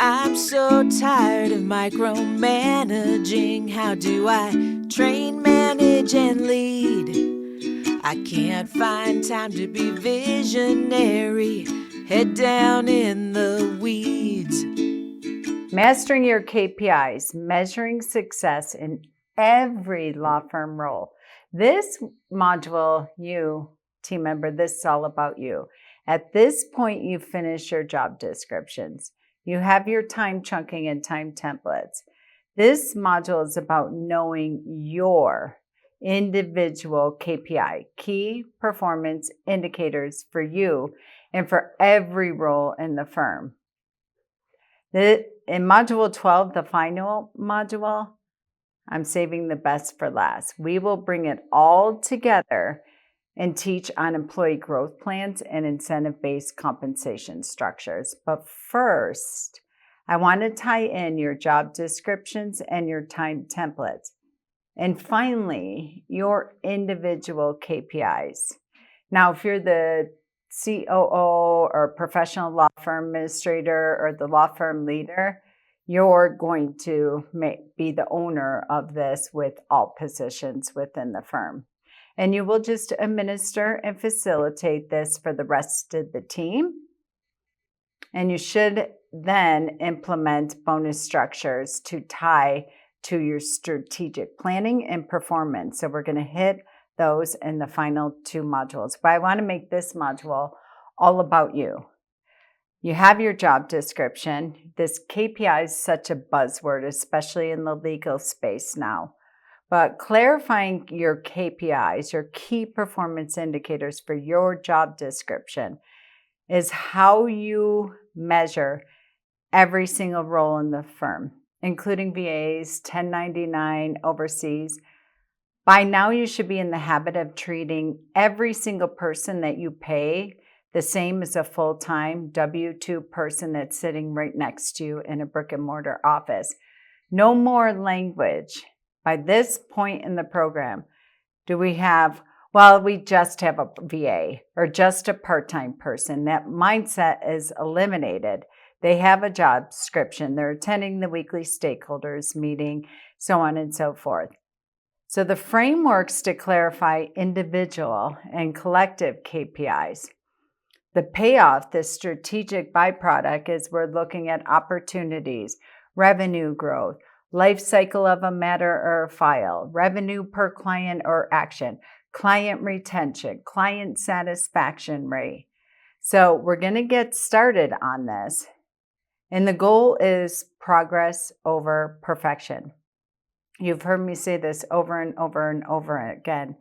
I'm so tired of micromanaging. How do I train, manage, and lead? I can't find time to be visionary. Head down in the weeds. Mastering your KPIs, measuring success in every law firm role. This module, you team member, this is all about you. At this point, you finish your job descriptions. You have your time chunking and time templates. This module is about knowing your individual KPI, key performance indicators for you and for every role in the firm. In module 12, the final module, I'm saving the best for last. We will bring it all together and teach on employee growth plans and incentive-based compensation structures. But first, I want to tie in your job descriptions and your time templates. And finally, your individual KPIs. Now, if you're the COO or professional law firm administrator or the law firm leader, you're going to be the owner of this with all positions within the firm. And you will just administer and facilitate this for the rest of the team. And you should then implement bonus structures to tie to your strategic planning and performance. So we're going to hit those in the final two modules. But I want to make this module all about you. You have your job description. This KPI is such a buzzword, especially in the legal space now. But clarifying your KPIs, your key performance indicators for your job description, is how you measure every single role in the firm, including VAs, 1099, overseas. By now, you should be in the habit of treating every single person that you pay the same as a full-time W-2 person that's sitting right next to you in a brick and mortar office. No more language. By this point in the program, do we have, well, we just have a VA or just a part-time person. That mindset is eliminated. They have a job description. They're attending the weekly stakeholders meeting, so on and so forth. So the frameworks to clarify individual and collective KPIs. The payoff, the strategic byproduct, is we're looking at opportunities, revenue growth, life cycle of a matter or a file, revenue per client or action, client retention, client satisfaction rate. So we're going to get started on this. And the goal is progress over perfection. You've heard me say this over and over and over again.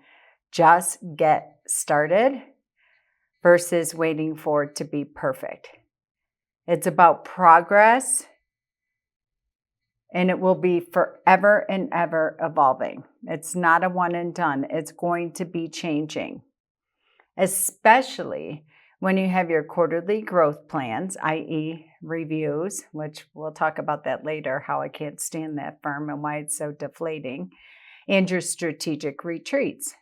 Just get started versus waiting for it to be perfect. It's about progress, and it will be forever and ever evolving. It's not a one and done. It's going to be changing, especially when you have your quarterly growth plans, i.e. reviews, which we'll talk about that later, how I can't stand that firm and why it's so deflating, and your strategic retreats.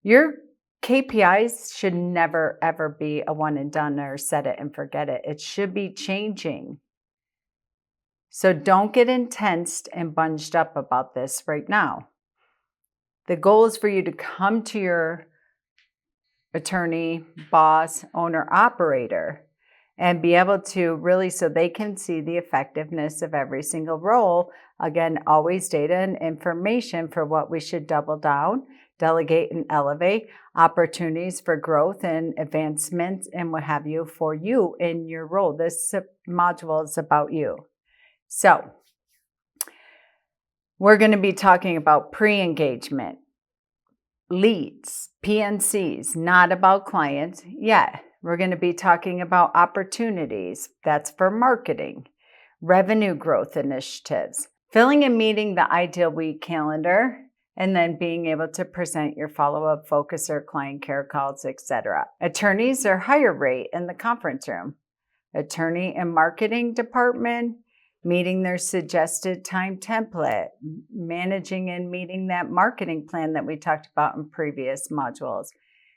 Your KPIs should never, ever be a one and done or set it and forget it. It should be changing. So don't get intense and bunged up about this right now. The goal is for you to come to your attorney, boss, owner, operator, and be able to really, so they can see the effectiveness of every single role. Again, always data and information for what we should double down, delegate and elevate, opportunities for growth and advancement and what have you for you in your role. This module is about you. So we're going to be talking about pre-engagement, leads, PNCs, not about clients yet. We're going to be talking about opportunities. That's for marketing, revenue growth initiatives, filling and meeting the ideal week calendar, and then being able to present your follow-up focus or client care calls, etc. Attorneys are higher rate in the conference room. Attorney and marketing department, meeting their suggested time template, managing and meeting that marketing plan that we talked about in previous modules.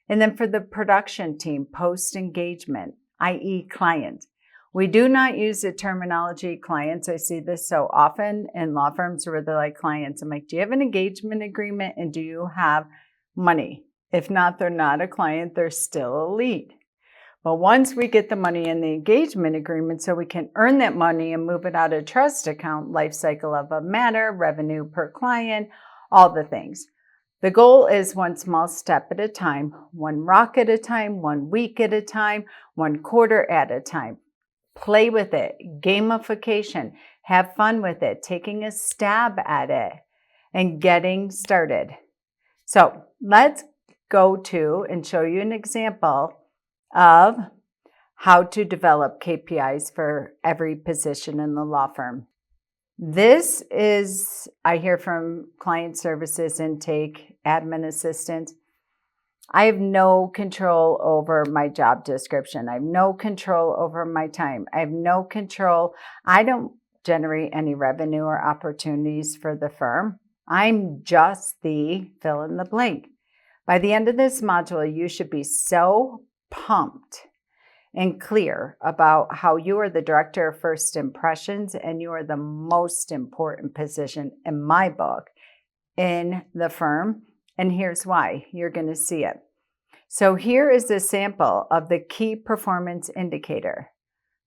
And then for the production team, post-engagement, i.e. client, We do not use the terminology clients. I see this so often in law firms where they're like clients. I'm like, do you have an engagement agreement and do you have money? If not, they're not a client, they're still a lead. But once we get the money in the engagement agreement so we can earn that money and move it out of trust account, life cycle of a matter, revenue per client, all the things. The goal is one small step at a time, one rock at a time, 1 week at a time, 1 quarter at a time. Play with it, gamification, have fun with it, taking a stab at it, and getting started. So let's go to and show you an example of how to develop KPIs for every position in the law firm. This is, I hear from client services, intake, admin assistants. I have no control over my job description. I have no control over my time. I have no control. I don't generate any revenue or opportunities for the firm. I'm just the fill in the blank. By the end of this module, you should be so pumped and clear about how you are the director of first impressions and you are the most important position in my book in the firm. And here's why. You're going to see it. So here is a sample of the key performance indicator.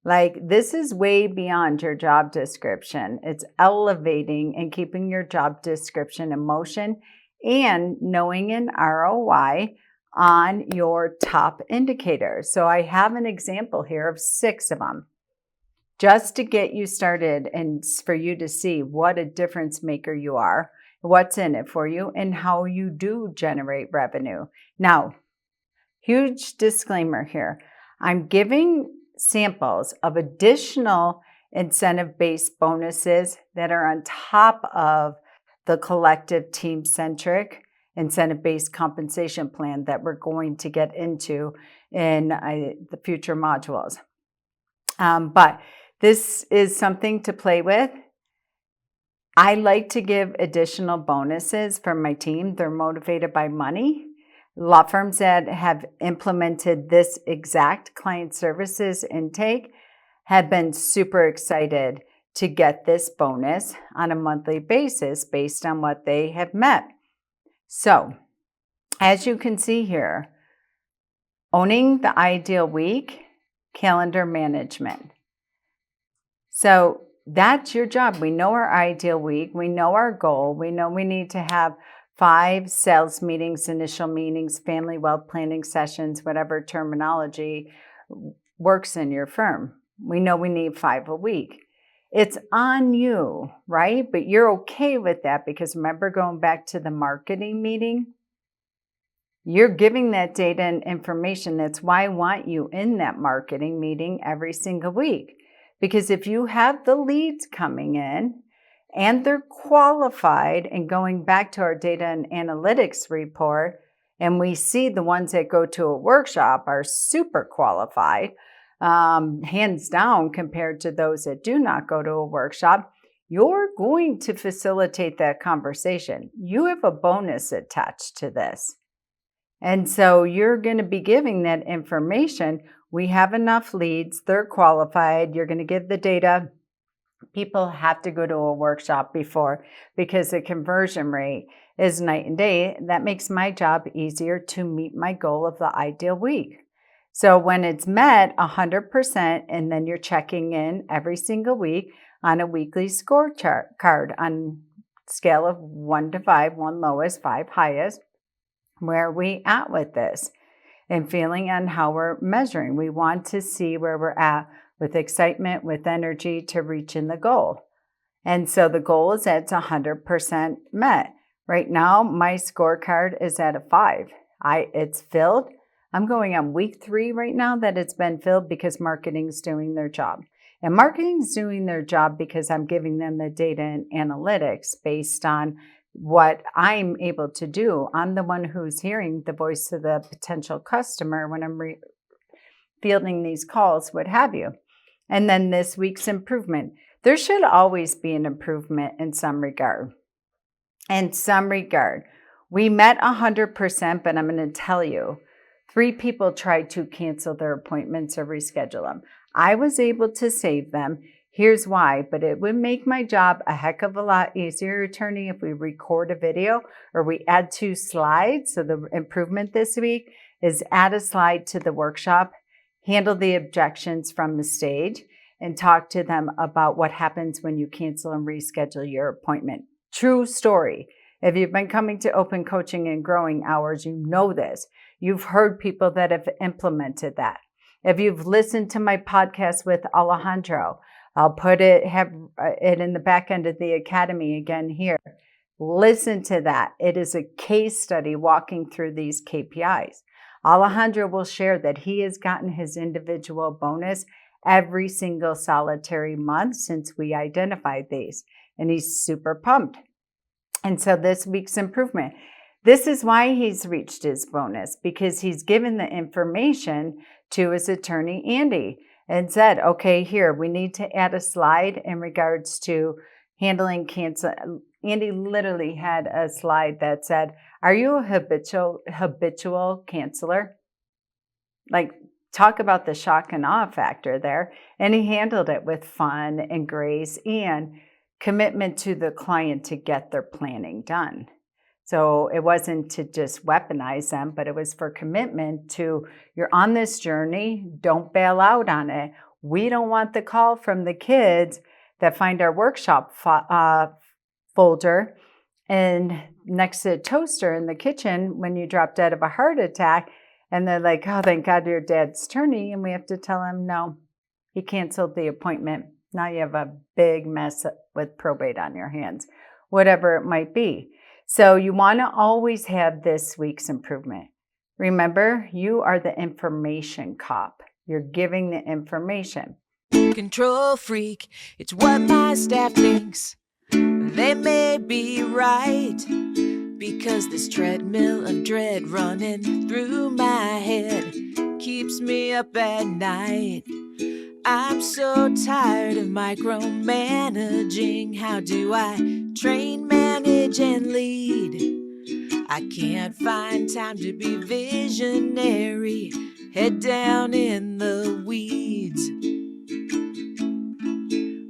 Like, this is way beyond your job description. It's elevating and keeping your job description in motion and knowing an ROI on your top indicators. So I have an example here of 6 of them, just to get you started and for you to see what a difference maker you are, what's in it for you, and how you do generate revenue. Now, huge disclaimer here. I'm giving samples of additional incentive-based bonuses that are on top of the collective team-centric incentive-based compensation plan that we're going to get into in the future modules. But this is something to play with. I like to give additional bonuses for my team. They're motivated by money. Law firms that have implemented this exact client services intake have been super excited to get this bonus on a monthly basis based on what they have met. So, as you can see here, owning the ideal week, calendar management. So that's your job. We know our ideal week. We know our goal. We know we need to have 5 sales meetings, initial meetings, family wealth planning sessions, whatever terminology works in your firm. We know we need 5 a week. It's on you, right? But you're okay with that because remember going back to the marketing meeting? You're giving that data and information. That's why I want you in that marketing meeting every single week. Because if you have the leads coming in and they're qualified, and going back to our data and analytics report, and we see the ones that go to a workshop are super qualified, hands down compared to those that do not go to a workshop, you're going to facilitate that conversation. You have a bonus attached to this. And so you're going to be giving that information. We have enough leads, they're qualified, you're going to give the data. People have to go to a workshop before because the conversion rate is night and day. That makes my job easier to meet my goal of the ideal week. So when it's met 100%, and then you're checking in every single week on a weekly scorecard on scale of 1 to 5, 1 lowest, 5 highest, where are we at with this? And feeling on how we're measuring. We want to see where we're at with excitement, with energy to reaching the goal. And so the goal is that it's 100% met. Right now, my scorecard is at a 5. It's filled. I'm going on week 3 right now that it's been filled because marketing's doing their job. And marketing's doing their job because I'm giving them the data and analytics based on what I'm able to do. I'm the one who's hearing the voice of the potential customer when I'm fielding these calls, what have you. And then this week's improvement. There should always be an improvement in some regard. In some regard. We met 100%, but I'm going to tell you, 3 people tried to cancel their appointments or reschedule them. I was able to save them. Here's why, but it would make my job a heck of a lot easier, attorney, if we record a video or we add 2 slides. So the improvement this week is add a slide to the workshop, handle the objections from the stage, and talk to them about what happens when you cancel and reschedule your appointment. True story. If you've been coming to Open Coaching and Growing Hours, you know this. You've heard people that have implemented that. If you've listened to my podcast with Alejandro, I'll have it in the back end of the academy again here. Listen to that. It is a case study walking through these KPIs. Alejandro will share that he has gotten his individual bonus every single solitary month since we identified these, and he's super pumped. And so this week's improvement, this is why he's reached his bonus, because he's given the information to his attorney, Andy, and said, okay, here, we need to add a slide in regards to handling cancel. Andy literally had a slide that said, are you a habitual canceller? Like, talk about the shock and awe factor there. And he handled it with fun and grace and commitment to the client to get their planning done. So it wasn't to just weaponize them, but it was for commitment to, you're on this journey, don't bail out on it. We don't want the call from the kids that find our workshop folder and next to a toaster in the kitchen when you drop dead of a heart attack. And they're like, oh, thank God your dad's attorney. And we have to tell him, no, he canceled the appointment. Now you have a big mess with probate on your hands, whatever it might be. So you want to always have this week's improvement. Remember, you are the information cop. You're giving the information. Control freak, it's what my staff thinks. They may be right, because this treadmill of dread running through my head keeps me up at night. I'm so tired of micromanaging. How do I train, manage, and lead? I can't find time to be visionary, head down in the weeds.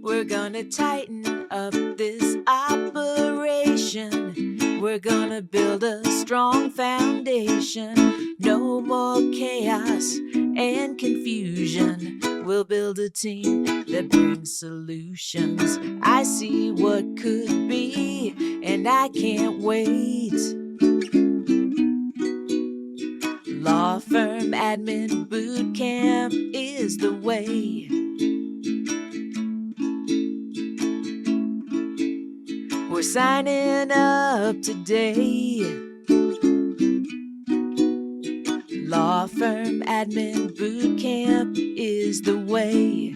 We're gonna tighten up this operation. We're gonna build a strong foundation. No more chaos and confusion. We'll build a team that brings solutions. I see what could be, and I can't wait. Law firm admin boot camp is the way. We're signing up today. Law firm admin boot camp is the way.